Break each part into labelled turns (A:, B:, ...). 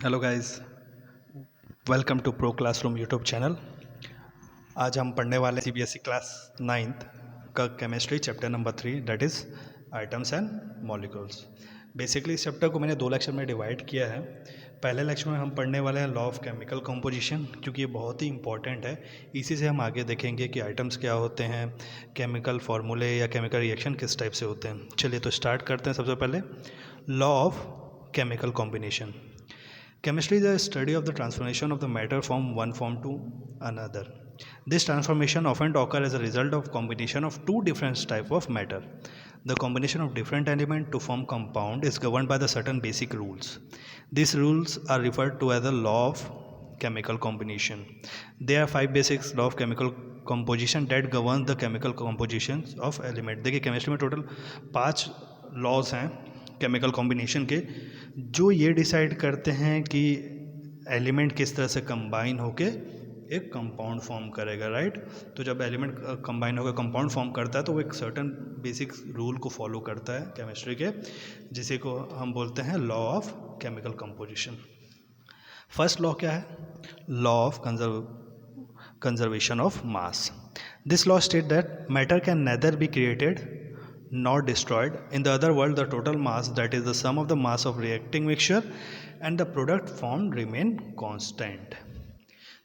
A: Hello guys, welcome to Pro Classroom YouTube channel. आज हम पढ़ने वाले सीबीएसई क्लास 9th का chemistry chapter number 3 that is atoms and molecules. Basically इस chapter को मैंने दो लेक्चर में डिवाइड किया है। पहले लेक्चर में हम पढ़ने वाले हैं लॉ ऑफ केमिकल कंपोजिशन, क्योंकि ये बहुत ही इंपॉर्टेंट है। इसी से हम आगे देखेंगे कि आइटम्स क्या होते हैं, केमिकल फार्मूले या केमिकल रिएक्शन किस टाइप से होते हैं। चलिए तो स्टार्ट करते हैं। सबसे पहले law of chemical combination. Chemistry is the study of the transformation of the matter from one form to another. This transformation often occurs as a result of combination of two different types of matter. The combination of different elements to form compound is governed by the certain basic rules. These rules are referred to as the law of chemical combination. There are five basic law of chemical composition that govern the chemical compositions of element. देखिए chemistry में total 5 laws हैं chemical combination के, जो ये decide करते हैं कि element किस तरह से कंबाइन होके एक कंपाउंड फॉर्म करेगा, राइट। तो जब एलिमेंट कंबाइन होकर कंपाउंड फॉर्म करता है तो वो एक सर्टन बेसिक रूल को फॉलो करता है केमिस्ट्री के, जिसे को हम बोलते हैं law of chemical composition. First law क्या है? Law of conservation of mass. This law state that matter can nether be created nor destroyed. In the other world, the total mass, that is the sum of the mass of reacting mixture and the product formed, remain constant.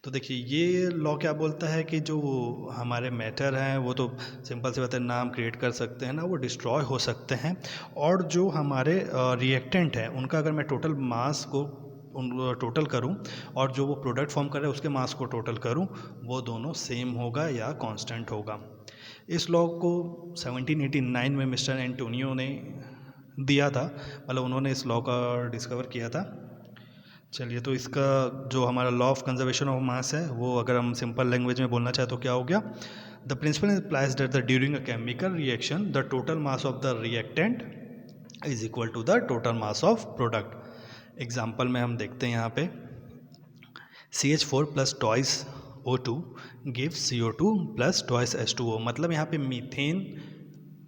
A: तो देखिए ये law क्या बोलता है कि जो हमारे matter हैं वो तो सिंपल सी बात है, ना हम क्रिएट कर सकते हैं ना वो डिस्ट्रॉय हो सकते हैं, और जो हमारे रिएक्टेंट हैं उनका अगर मैं टोटल मास को टोटल करूं और जो वो प्रोडक्ट फॉर्म कर रहे हैं उसके मास को टोटल करूं, वो दोनों सेम होगा या कांस्टेंट होगा। इस लॉ को 1789 में मिस्टर एंटोनियो ने दिया था, मतलब उन्होंने इस लॉ का डिस्कवर किया था। चलिए तो इसका जो हमारा लॉ ऑफ कंजर्वेशन ऑफ मास है वो अगर हम सिंपल लैंग्वेज में बोलना चाहे तो क्या हो गया? The principle implies that the during a chemical reaction the total mass of the reactant is equal to the total mass of product. Example में हम देखते हैं यहाँ पे CH4 plus twice O2 gives CO2 plus twice H2O। मतलब यहाँ पे methane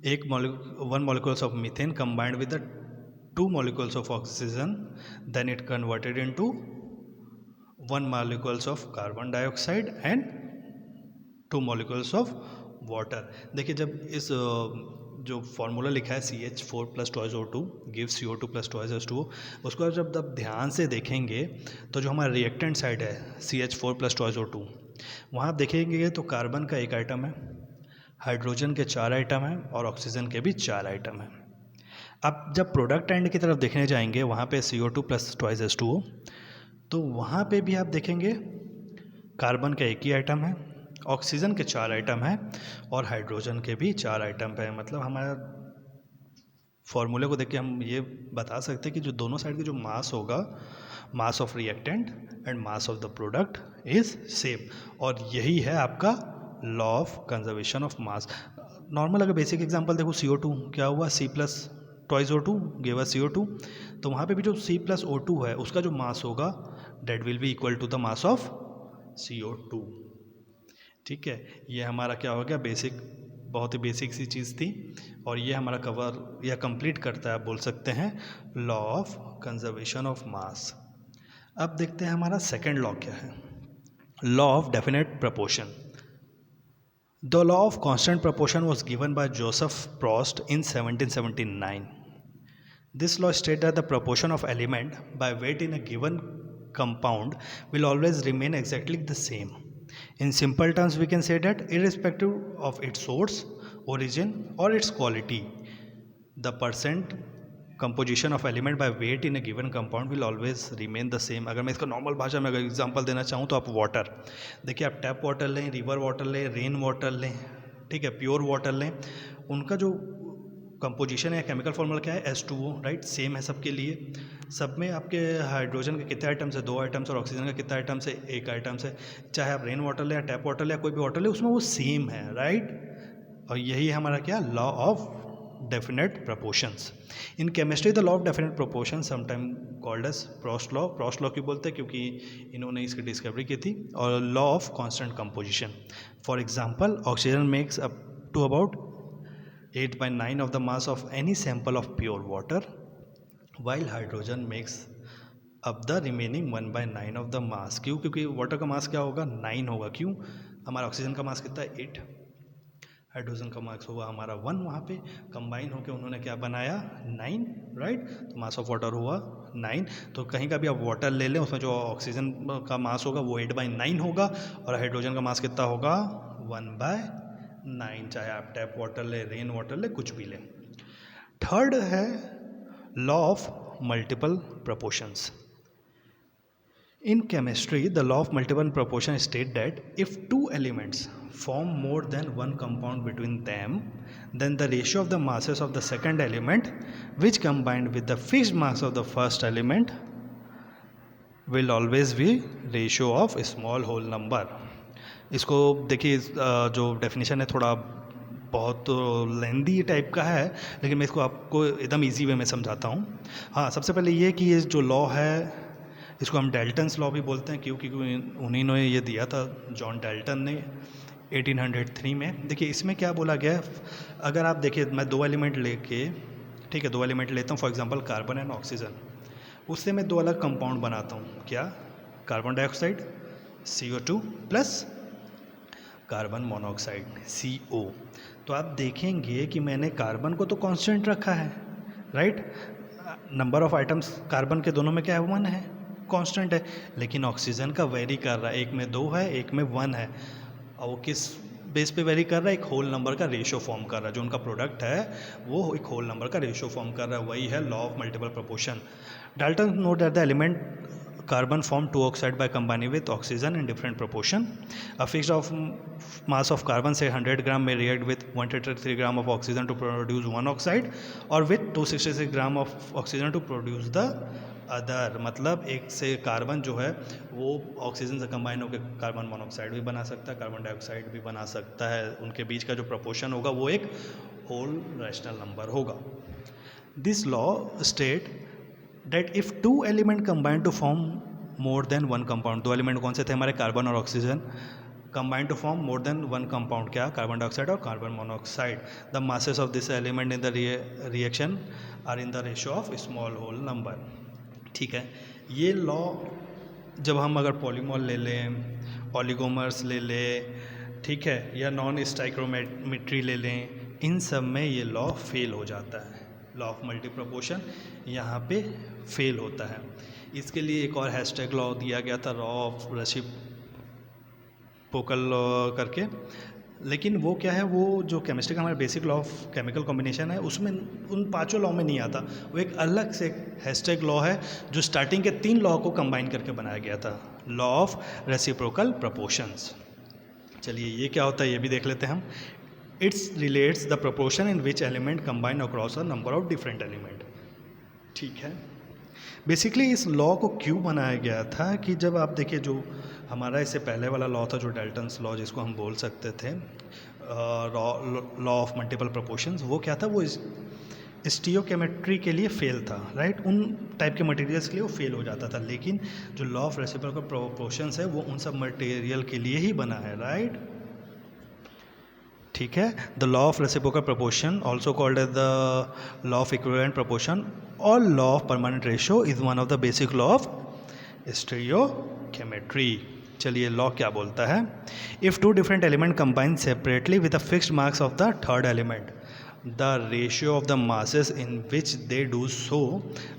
A: एक one molecules of methane combined with the two molecules of oxygen, then it converted into one molecules of carbon dioxide and to molecules of water. देखिए जब इस जो formula लिखा है CH4 plus twice O2 gives CO2 plus twice H2O, उसको जब ध्यान से देखेंगे तो जो हमारा रिएक्टेंट साइड है CH4 प्लस टॉइस O2, वहाँ आप देखेंगे तो कार्बन का एक आइटम है, हाइड्रोजन के 4 आइटम हैं और ऑक्सीजन के भी 4 आइटम हैं। अब जब प्रोडक्ट एंड की तरफ देखने जाएंगे वहाँ पे CO2 प्लस टॉइस H2O, तो वहाँ पे भी आप देखेंगे कार्बन का एक ही आइटम है, ऑक्सीजन के 4 आइटम हैं और हाइड्रोजन के भी 4 आइटम हैं। मतलब हमारा फॉर्मूले को देख के हम ये बता सकते हैं कि जो दोनों साइड के जो मास होगा, mass of reactant and mass of the product is same, और यही है आपका law of conservation of mass. Normal अगर बेसिक एग्जांपल देखो CO2 क्या हुआ, C plus twice O2 give us CO2, तो वहाँ पे भी जो C प्लस O2 है उसका जो मास होगा that will be equal to the mass of CO2। ठीक है, ये हमारा क्या हो गया, बेसिक, बहुत ही बेसिक सी चीज़ थी, और ये हमारा कवर या कंप्लीट करता है, आप बोल सकते हैं, law of conservation of mass. अब देखते हैं हमारा सेकेंड लॉ क्या है, law of definite proportion. The law of constant proportion was given by Joseph Proust in 1779. This law states that the proportion of element by weight in a given compound will always remain exactly the same. In simple terms, we can say that irrespective of its source, origin or its quality, the percent composition of element by weight in a given compound will always remain the same. अगर मैं इसका normal भाषा में अगर example देना चाहूँ तो आप वाटर देखिए, आप टैप वाटर लें, रिवर वाटर लें, रेन वाटर लें, ठीक है, प्योर वाटर लें, उनका जो कंपोजिशन है, केमिकल फॉर्मूला क्या है, H2O, राइट, सेम है सबके लिए। सब में आपके हाइड्रोजन के कितने आइटम्स है, 2 आइटम्स, और ऑक्सीजन का कितना आइटम्स है, 1 आइटम्स है। चाहे आप रेन वाटर लें या टैप वाटर लें या कोई भी वाटर लें, उसमें वो सेम है, राइट। और यही हमारा क्या, law of definite proportions. In chemistry the law of definite proportion sometime called as Proust law. Proust law क्यों बोलते हैं, क्योंकि इन्होंने इसकी डिस्कवरी की थी। और law of constant composition, for example oxygen makes up to about 8/9 of the mass of any sample of pure water, while hydrogen makes अब the remaining 1/9 of the mass. क्यों? क्योंकि वाटर का मास क्या होगा? 9 होगा। क्यों? हमारा ऑक्सीजन का मास कितना है? 8। हाइड्रोजन का मास होगा हमारा 1। वहाँ पे कंबाइन होकर उन्होंने क्या बनाया? 9, राइट। तो मास ऑफ वाटर हुआ 9। तो कहीं का भी आप वाटर ले लें, उसमें जो ऑक्सीजन का मास होगा वो 8/9 होगा, और हाइड्रोजन का मास कितना होगा? 1/9। चाहे आप टैप वाटर ले, रेन वाटर ले, कुछ भी लें। थर्ड है law of multiple proportions. In chemistry, the law of multiple proportion states that if two elements form more than one compound between them, then the ratio of the masses of the second element, which combined with the fixed mass of the first element, will always be ratio of small whole number. इसको देखिए, जो definition है थोड़ा बहुत लेंदी type का है, लेकिन मैं इसको आपको एकदम इजी वे में समझाता हूँ। हाँ, सबसे पहले ये कि ये जो लॉ है इसको हम डेल्टन्स लॉ भी बोलते हैं, क्योंकि उन्हीं ने ये दिया था, जॉन डेल्टन ने 1803 में। देखिए इसमें क्या बोला गया है, अगर आप देखिए मैं 2 एलिमेंट लेके, ठीक है, 2 एलिमेंट लेता हूँ, for example carbon and oxygen, उससे मैं 2 अलग कंपाउंड बनाता हूँ। क्या? Carbon dioxide CO2 plus carbon monoxide CO। तो आप देखेंगे कि मैंने कार्बन को तो कांस्टेंट रखा है, right. Number of items carbon के दोनों में क्या है? 1 है, कांस्टेंट है। लेकिन ऑक्सीजन का वेरी कर रहा है, एक में 2 है, एक में 1 है, और वो किस बेस पे वेरी कर रहा है? एक होल नंबर का रेशियो फॉर्म कर रहा है। जो उनका प्रोडक्ट है वो एक होल नंबर का रेशियो फॉर्म कर रहा है, वही है law of multiple proportion. Dalton note that the element carbon form 2 oxide by combining with oxygen in different proportion. A fixed of mass of carbon say 100 gram may react with 133 gram of oxygen to produce 1 oxide, or with 266 gram of oxygen to produce the other. मतलब एक से carbon जो है वो oxygen से combine होकर carbon monoxide भी बना सकता है, कार्बन डाइऑक्साइड भी बना सकता है। उनके बीच का जो प्रोपोर्शन होगा वो एक होल रैशनल नंबर होगा। This law state that if two element combine to form more than one compound, 2 element कौन से थे हमारे? कार्बन और oxygen. combine to form more than one compound, क्या? कार्बन डाइऑक्साइड और carbon monoxide. The masses of this element in the reaction are in the ratio of small whole number। ठीक है, ये लॉ जब हम अगर पॉलीमॉल ले लें, ऑलिगोमर्स ले लें, ठीक है, या नॉन स्टाइक्रोमेट्री ले लें, इन सब में ये लॉ फेल हो जाता है। लॉ ऑफ मल्टी प्रोपोर्शन यहाँ पे फेल होता है। इसके लिए एक और हैशटैग लॉ दिया गया था, लॉ ऑफ रेसिप्रोकल लॉ करके। लेकिन वो क्या है, वो जो केमिस्ट्री का हमारा basic law of chemical combination है उसमें उन 5 लॉ में नहीं आता। वो एक अलग से हैशटैग लॉ है जो स्टार्टिंग के 3 लॉ को कंबाइन करके बनाया गया था, लॉ ऑफ रेसिप्रोकल प्रोपोर्शंस। चलिए ये क्या होता है ये भी देख लेते हैं हम। It relates the proportion in which element combine across a number of different element। ठीक है, बेसिकली इस लॉ को क्यों बनाया गया था कि जब आप देखिए जो हमारा इससे पहले वाला लॉ था, जो डेल्टन्स लॉ जिसको हम बोल सकते थे, लॉ ऑफ मल्टीपल प्रोपोर्शंस, वो क्या था? वो स्टीरियोकेमेट्री के लिए फेल था, राइट। उन टाइप के मटेरियल्स के लिए वो फेल हो जाता था। लेकिन जो लॉ ऑफ रेसिप्रोकल प्रोपोर्शंस है वो उन सब मटेरियल के लिए ही बना है, राइट। ठीक है, the law of reciprocal proportion also called as the law of equivalent proportion और law of permanent ratio is one of the basic law of stereochemistry. चलिए लॉ क्या बोलता है? If two different element combine separately with the fixed marks of the third element, the ratio of the masses in which they do so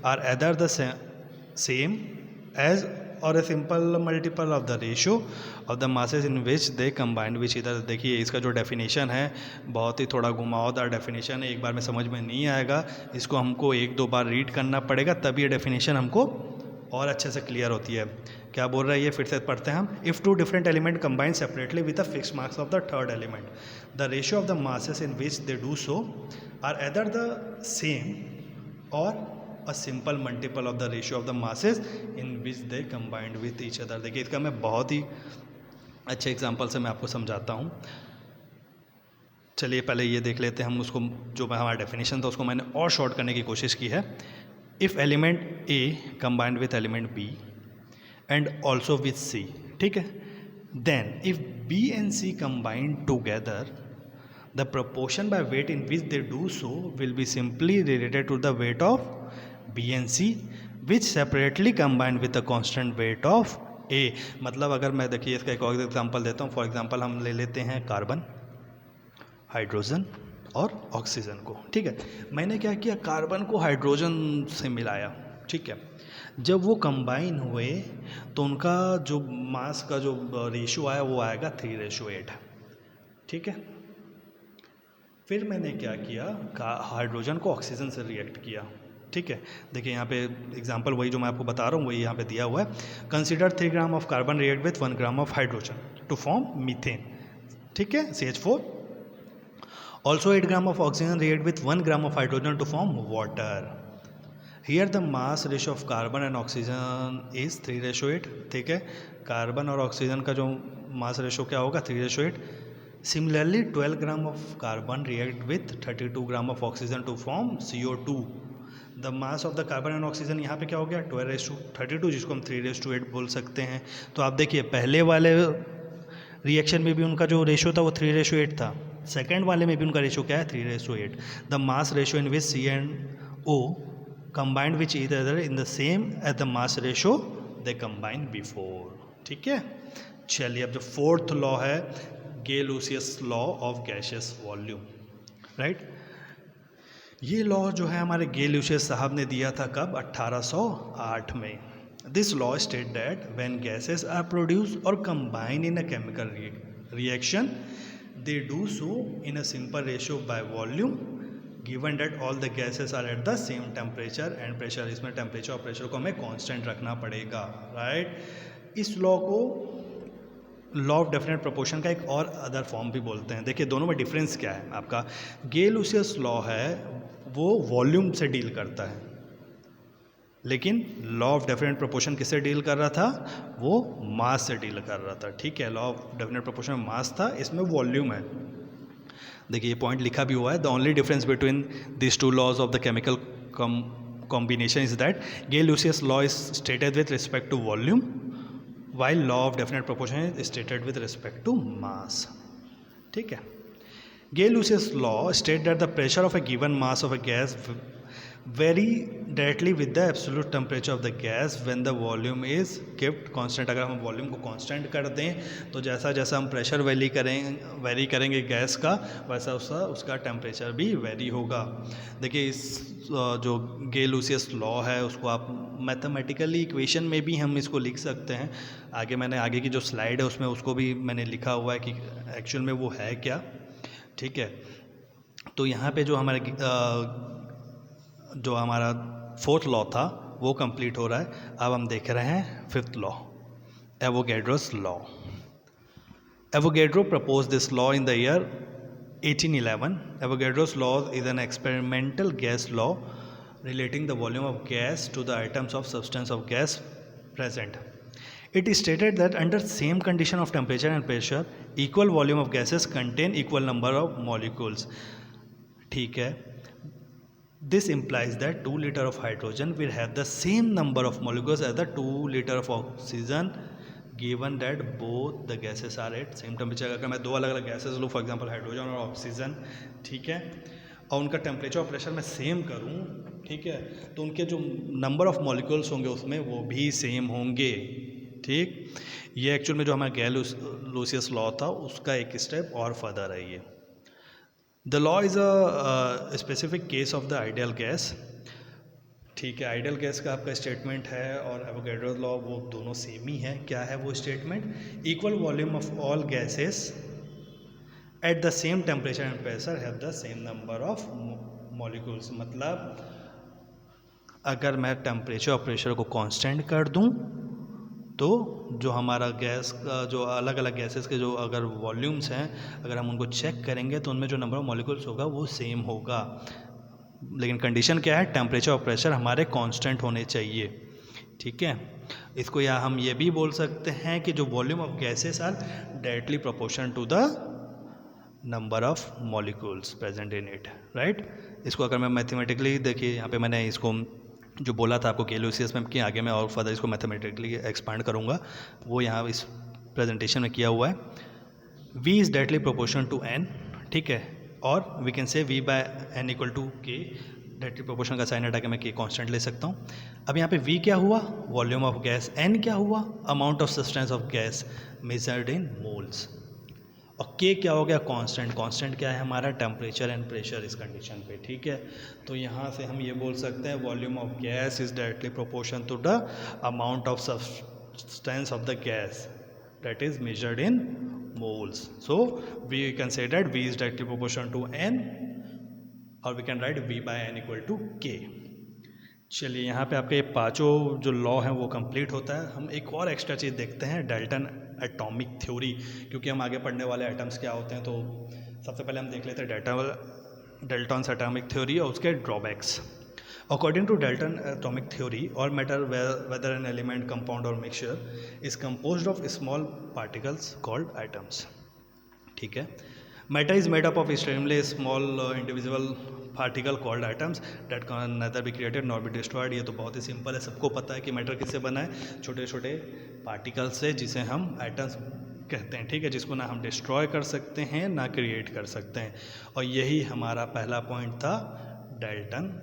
A: are either the same as or a simple multiple of the ratio of the masses in which they combine which either। देखिए इसका जो definition है बहुत ही थोड़ा घुमावदार definition है, एक बार में समझ में नहीं आएगा, इसको हमको 1-2 बार रीड करना पड़ेगा तब ये डेफिनेशन हमको और अच्छे से क्लियर होती है। क्या बोल रहा है ये? फिर से पढ़ते हैं हम। If two different element combine separately with the fixed mass of the third element, the ratio of the masses in which they do so are either the same or a simple multiple of the ratio of the masses in which they combined with each other। देखिए इसका मैं बहुत ही अच्छे example से मैं आपको समझाता हूँ। चलिए पहले ये देख लेते हैं हम, उसको जो हमारा डेफिनेशन था उसको मैंने और शॉर्ट करने की कोशिश की है। If element A combined with element B and also with C, ठीक है, then if B and C combine together, the proportion by weight in which they do so will be simply related to the weight of B and C which separately combined with the constant weight of A. मतलब अगर मैं देखिए इसका एक और example देता हूँ। For example हम ले लेते हैं कार्बन, हाइड्रोजन और ऑक्सीजन को। ठीक है, मैंने क्या किया, कार्बन को हाइड्रोजन से मिलाया। ठीक है, जब वो कंबाइन हुए तो उनका जो मास का जो रेशियो आया वो आएगा 3:8। ठीक है, फिर मैंने क्या किया, हाइड्रोजन को ऑक्सीजन से रिएक्ट किया। ठीक है, देखिए यहाँ पे एग्जांपल वही जो मैं आपको बता रहा हूँ वही यहाँ पे दिया हुआ है। Consider 3 gram of carbon react with 1 gram of hydrogen to form methane. ठीक है, CH4। Also 8 gram of oxygen react with 1 gram of hydrogen to form water. Here the mass ratio of carbon and oxygen is 3:8। ठीक है, carbon और oxygen का जो mass ratio क्या होगा, 3:8। Similarly 12 gram of carbon react with 32 gram of oxygen to form CO2। The mass of the carbon and oxygen यहाँ पे क्या हो गया, 12:32, जिसको हम 3:8 बोल सकते हैं। तो आप देखिए पहले वाले रिएक्शन में भी उनका जो रेशियो था वो 3:8 था, सेकेंड वाले में भी उनका रेशियो क्या है, 3:8। The mass ratio in which C and O combined with each other in the same as the mass ratio they combined before। ठीक है, चलिए अब जो फोर्थ लॉ है, Gay-Lussac's law of gaseous volume. Right, ये law जो है हमारे गे-लुसियस साहब ने दिया था कब, 1808 में। This law state that when gases are produce or combine in a chemical reaction they do so in a simple ratio by volume given that all the gases are at the same temperature and pressure. इसमें temperature और pressure को हमें constant रखना पड़ेगा। Right, इस law को law of definite proportion का एक और अदर फॉर्म भी बोलते हैं। देखिए दोनों में डिफरेंस क्या है आपका। गे-लुसियस लॉ है वो वॉल्यूम से डील करता है, लेकिन लॉ ऑफ डेफिनेट प्रोपोर्शन किससे डील कर रहा था, वो मास से डील कर रहा था। ठीक है, लॉ ऑफ डेफिनेट प्रोपोर्शन में मास था, इसमें वॉल्यूम है। देखिए ये पॉइंट लिखा भी हुआ है, the only difference between this two laws of the chemical combination is that Gay-Lussius law is stated with respect to volume while law of definite proportion is stated with respect to mass। ठीक है, Gay-Lussius law state that the pressure of a given mass of a gas vary directly with the absolute temperature of the gas when the volume is kept constant। अगर हम volume को constant कर दें तो जैसा जैसा हम प्रेशर वेरी करेंगे गैस का, वैसा उसका टेम्परेचर भी वेरी होगा। देखिए इस जो गे-लुसियस लॉ है उसको आप मैथमेटिकली इक्वेशन में भी हम इसको लिख सकते हैं। आगे की जो स्लाइड है उसमें उसको भी मैंने लिखा हुआ है कि एक्चुअल में वो है क्या। ठीक है, तो यहाँ पे जो हमारा फोर्थ लॉ था वो कंप्लीट हो रहा है। अब हम देख रहे हैं fifth law, Avogadro's law. Avogadro propose this law in the year 1811। Avogadro's law is an experimental gas law relating the volume of gas to the atoms of substance of gas present। It is stated that under same condition of temperature and pressure, equal volume of gases contain equal number of molecules। ठीक है, this implies that 2 liter of hydrogen will have the same number of molecules as the 2 liter of oxygen given that both the gases are at same temperature। अगर मैं दो अलग अलग gases लूँ, for example hydrogen और oxygen, ठीक है, और उनका टेम्परेचर और प्रेशर मैं सेम करूँ, ठीक है, तो उनके जो नंबर ऑफ मॉलिक्यूल्स होंगे उसमें वो भी सेम होंगे। ठीक, ये एक्चुअल में जो हमारा गे-लुसियस लॉ था उसका एक स्टेप और फर्दर है ये। The law is a specific case of the ideal gas. ठीक है, आइडियल गैस का आपका स्टेटमेंट है और एवोगैड्रो लॉ वो दोनों सेम ही है। क्या है वो statement, equal volume of all gases at the same temperature and pressure have the same number of molecules. मतलब अगर मैं टेम्परेचर और प्रेशर को कांस्टेंट कर दूं तो जो हमारा गैस का जो अलग अलग गैसेस के जो अगर वॉल्यूम्स हैं, अगर हम उनको चेक करेंगे तो उनमें जो नंबर ऑफ मॉलिक्यूल्स होगा वो सेम होगा। लेकिन कंडीशन क्या है, टेम्परेचर और प्रेशर हमारे कांस्टेंट होने चाहिए। ठीक है, इसको या हम ये भी बोल सकते हैं कि जो volume of gases are directly proportional to the number of molecules present in it. Right, इसको अगर मैं मैथमेटिकली, देखिए यहाँ पे मैंने इसको जो बोला था आपको गे-लुसियस में कि आगे मैं और फर्दर इसको मैथमेटिकली एक्सपांड करूँगा, वो यहाँ इस प्रेजेंटेशन में किया हुआ है। V is directly proportional to N। ठीक है, और we can say V by N equal to K। Directly proportion का साइन हटा के मैं के कांस्टेंट ले सकता हूँ। अब यहाँ पे वी क्या हुआ, वॉल्यूम ऑफ गैस, एन क्या हुआ, amount of substance of gas measured in moles, और के क्या हो गया, कांस्टेंट। कांस्टेंट क्या है हमारा, टेम्परेचर एंड प्रेशर इस कंडीशन पे, ठीक है। तो यहाँ से हम ये बोल सकते हैं volume of gas is directly proportion to the amount of substance of the gas that is measured in moles. So we can say that V is directly proportional to N, or we can write V by N equal to K. चलिए यहाँ पे आपके पांचों जो law हैं वो complete होता है। हम एक और एक्स्ट्रा चीज़ देखते हैं, डाल्टन एटॉमिक थ्योरी, क्योंकि हम आगे पढ़ने वाले एटम्स क्या होते हैं। तो सबसे पहले हम देख लेते हैं डाल्टन्स एटॉमिक थ्योरी और उसके drawbacks. According to Dalton atomic theory, all matter, whether an element, compound or mixture, is composed of small particles called atoms. ठीक है। Matter is made up of extremely small indivisible particle called atoms that can neither be created nor be destroyed. ये तो बहुत ही simple है, सबको पता है कि मैटर किससे बना है, छोटे छोटे पार्टिकल से, जिसे हम एटम्स कहते हैं, ठीक है, जिसको ना हम डिस्ट्रॉय कर सकते हैं ना क्रिएट कर सकते हैं। और यही हमारा पहला पॉइंट था डाल्टन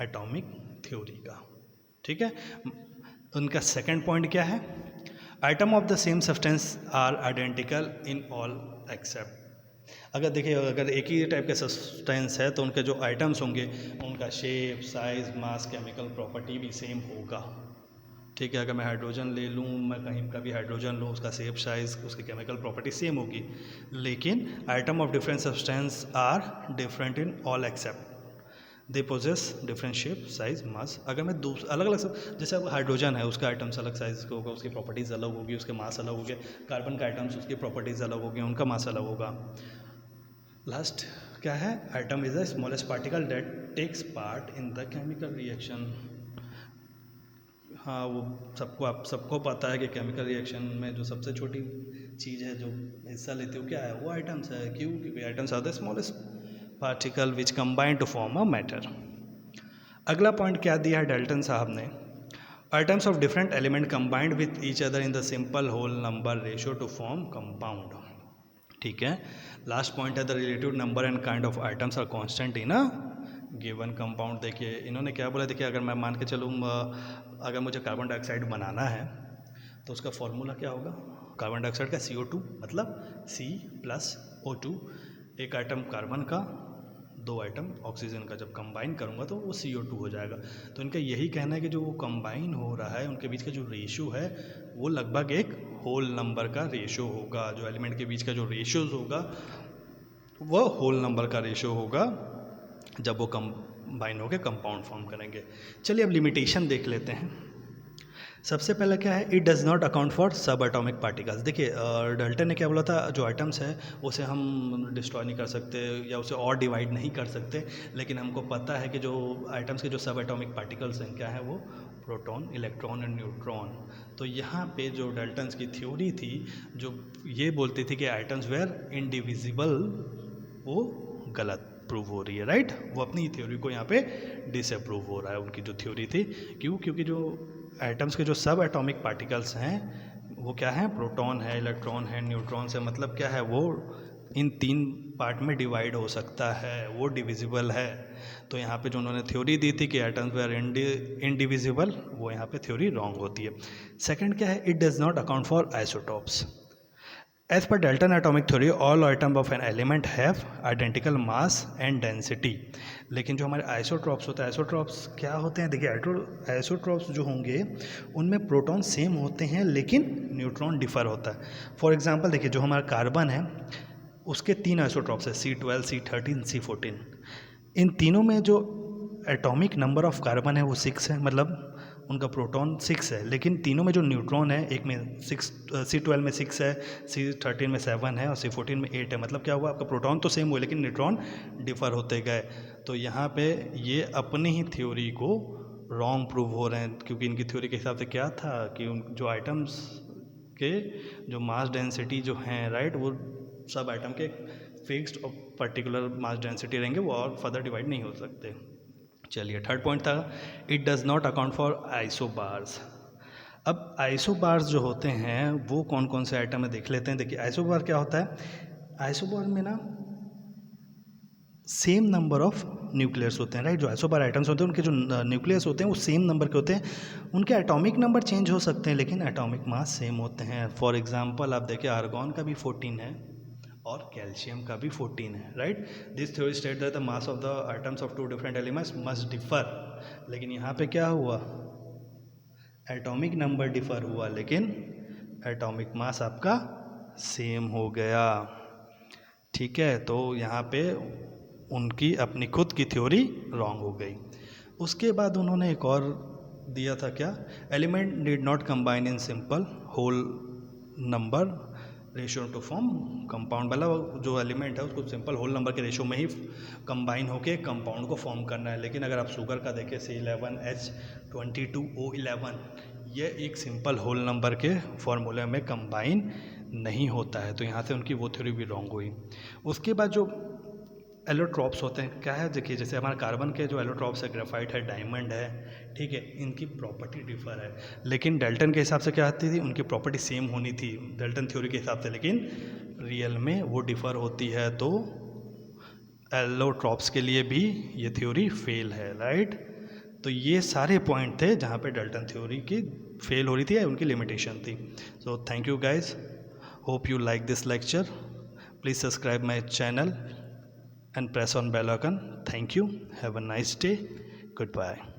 A: एटॉमिक थ्योरी का, ठीक है। उनका सेकंड पॉइंट क्या है, atom of the same substance are identical in all except. अगर देखिए, अगर एक ही टाइप के सब्सटेंस है तो उनके जो आइटम्स होंगे उनका शेप, साइज, मास, केमिकल प्रॉपर्टी भी सेम होगा, ठीक है। अगर मैं हाइड्रोजन ले लूँ, मैं कहीं का भी हाइड्रोजन लूँ, उसका शेप, साइज, उसकी केमिकल प्रॉपर्टी सेम होगी, लेकिन atom of different substance are different in all except they possess different shape, size, mass. अगर मैं अलग अलग जैसे अब हाइड्रोजन है, उसका आइटम्स अलग साइज का होगा, उसकी प्रॉपर्टीज़ अलग होगी, उसके मास अलग होंगे। कार्बन का आइटम्स, उसकी प्रॉपर्टीज़ अलग होगी, उनका मास अलग होगा। लास्ट क्या है, atom is the smallest particle that takes part in the chemical reaction. हाँ, वो सबको पता है कि केमिकल रिएक्शन में जो सबसे छोटी चीज़ है जो हिस्सा लेती है वो क्या है, वो आइटम्स है। क्यों? क्योंकि atoms are the smallest particle which combine to form a matter. अगला पॉइंट क्या दिया है डाल्टन साहब ने, atoms of different element combined with each other in the simple whole number ratio to form compound, ठीक है। लास्ट पॉइंट है the relative number and kind of atoms are constant in a given compound. देखिए इन्होंने क्या बोला, देखिए अगर मैं मान के चलूँ, अगर मुझे कार्बन डाइऑक्साइड बनाना है तो उसका फॉर्मूला क्या होगा, कार्बन डाइऑक्साइड का CO2 मतलब C+O2, एक आइटम कार्बन का, दो आइटम ऑक्सीजन का, जब कंबाइन करूँगा तो वो CO2 हो जाएगा। तो इनका यही कहना है कि जो वो कंबाइन हो रहा है उनके बीच का जो रेशियो है वो लगभग एक होल नंबर का रेशियो होगा। जो एलिमेंट के बीच का जो रेशियोज होगा वो होल नंबर का रेशियो होगा जब वो कंबाइन होकर कंपाउंड फॉर्म करेंगे। चलिए अब लिमिटेशन देख लेते हैं। सबसे पहले क्या है, it does not account for सब एटॉमिक पार्टिकल्स। देखिए डाल्टन ने क्या बोला था, जो आइटम्स है उसे हम डिस्ट्रॉय नहीं कर सकते या उसे और डिवाइड नहीं कर सकते, लेकिन हमको पता है कि जो आइटम्स के जो सब एटॉमिक पार्टिकल्स हैं क्या है, वो प्रोटॉन, इलेक्ट्रॉन एंड न्यूट्रॉन। तो यहाँ पे जो डाल्टन्स की थ्योरी थी जो ये बोलती थी कि आइटम्स वेयर इनडिविजिबल, वो गलत प्रूव हो रही है, राइट। वो अपनी थ्योरी को यहाँ पे डिसअप्रूव हो रहा है, उनकी जो थ्योरी थी। क्यों? क्योंकि जो एटम्स के जो सब एटॉमिक पार्टिकल्स हैं वो क्या है, प्रोटॉन है, इलेक्ट्रॉन है, न्यूट्रॉन से मतलब क्या है, वो इन तीन पार्ट में डिवाइड हो सकता है, वो डिविजिबल है। तो यहाँ पे जो उन्होंने थ्योरी दी थी कि एटम्स वेयर इनडिविजिबल, वो यहाँ पे थ्योरी रॉन्ग होती है। सेकंड क्या है, it does not account for isotopes. As per Dalton atomic theory, all atoms of an element have identical mass and density. लेकिन जो हमारे आइसोट्रॉप्स होते हैं, आइसोट्रॉप्स क्या होते हैं, देखिए आइसोट्रॉप्स जो होंगे उनमें प्रोटॉन सेम होते हैं लेकिन न्यूट्रॉन डिफर होता है। फॉर एग्जांपल देखिए, जो हमारा कार्बन है उसके 3 आइसोट्रॉप्स है, C12, C13, C14। इन तीनों में जो एटॉमिक नंबर ऑफ कार्बन है वो 6 है, मतलब उनका प्रोटॉन 6 है, लेकिन तीनों में जो न्यूट्रॉन है, एक में C12 में 6 है, C13 में 7 है और C14 में 8 है। मतलब क्या हुआ, आपका प्रोटॉन तो सेम हुआ लेकिन न्यूट्रॉन डिफर होते गए। तो यहाँ पे ये अपनी ही थ्योरी को रॉन्ग प्रूव हो रहे हैं, क्योंकि इनकी थ्योरी के हिसाब से क्या था कि जो आइटम्स के जो मास डेंसिटी जो हैं, राइट, वो सब आइटम के फिक्स्ड और पर्टिकुलर मास डेंसिटी रहेंगे, वो और फर्दर डिवाइड नहीं हो सकते। चलिए थर्ड पॉइंट था, it does not account for isobars. अब आइसोबार्स जो होते हैं वो कौन कौन से आइटम में देख लेते हैं। देखिए आइसोबार क्या होता है, आइसोबार में ना सेम नंबर ऑफ न्यूक्लियस होते हैं, राइट। जो आइसोबार आइटम्स होते हैं उनके जो न्यूक्लियस होते हैं वो सेम नंबर के होते हैं। उनके एटॉमिक नंबर चेंज हो सकते हैं लेकिन एटॉमिक मास सेम होते हैं। फॉर एग्जांपल आप देखिए आर्गॉन का भी 14 है और कैल्शियम का भी 14 है, राइट। This theory state that the mass of the atoms of two different elements must differ. लेकिन यहाँ पे क्या हुआ, एटॉमिक नंबर डिफर हुआ लेकिन एटॉमिक मास आपका सेम हो गया, ठीक है। तो यहाँ पे उनकी अपनी खुद की थ्योरी रॉन्ग हो गई। उसके बाद उन्होंने एक और दिया था क्या, element did not combine in simple whole number ratio to form compound. मतलब जो एलिमेंट है उसको सिंपल होल नंबर के रेशियो में ही कंबाइन होके कंपाउंड को फॉर्म करना है। लेकिन अगर आप शुगर का देखें C11H22O11, ये एक सिंपल होल नंबर के फॉर्मूले में कंबाइन नहीं होता है। तो यहाँ से उनकी वो थ्योरी भी रॉन्ग हुई। उसके बाद जो एलोट्रॉप्स होते हैं, क्या है देखिए, जैसे हमारे कार्बन के जो एलोट्रॉप्स है, ग्रेफाइट है, डायमंड है, ठीक है, इनकी प्रॉपर्टी डिफर है। लेकिन डेल्टन के हिसाब से क्या आती थी, उनकी प्रॉपर्टी सेम होनी थी डेल्टन थ्योरी के हिसाब से, लेकिन रियल में वो डिफर होती है। तो एलोट्रॉप्स के लिए भी ये थ्योरी फेल है, राइट। तो ये सारे पॉइंट थे जहाँ पे डेल्टन थ्योरी की फेल हो रही थी या उनकी लिमिटेशन थी। So thank you guys, hope you like this lecture. Please subscribe my channel and press on bell icon. Thank you. Have a nice day. Goodbye.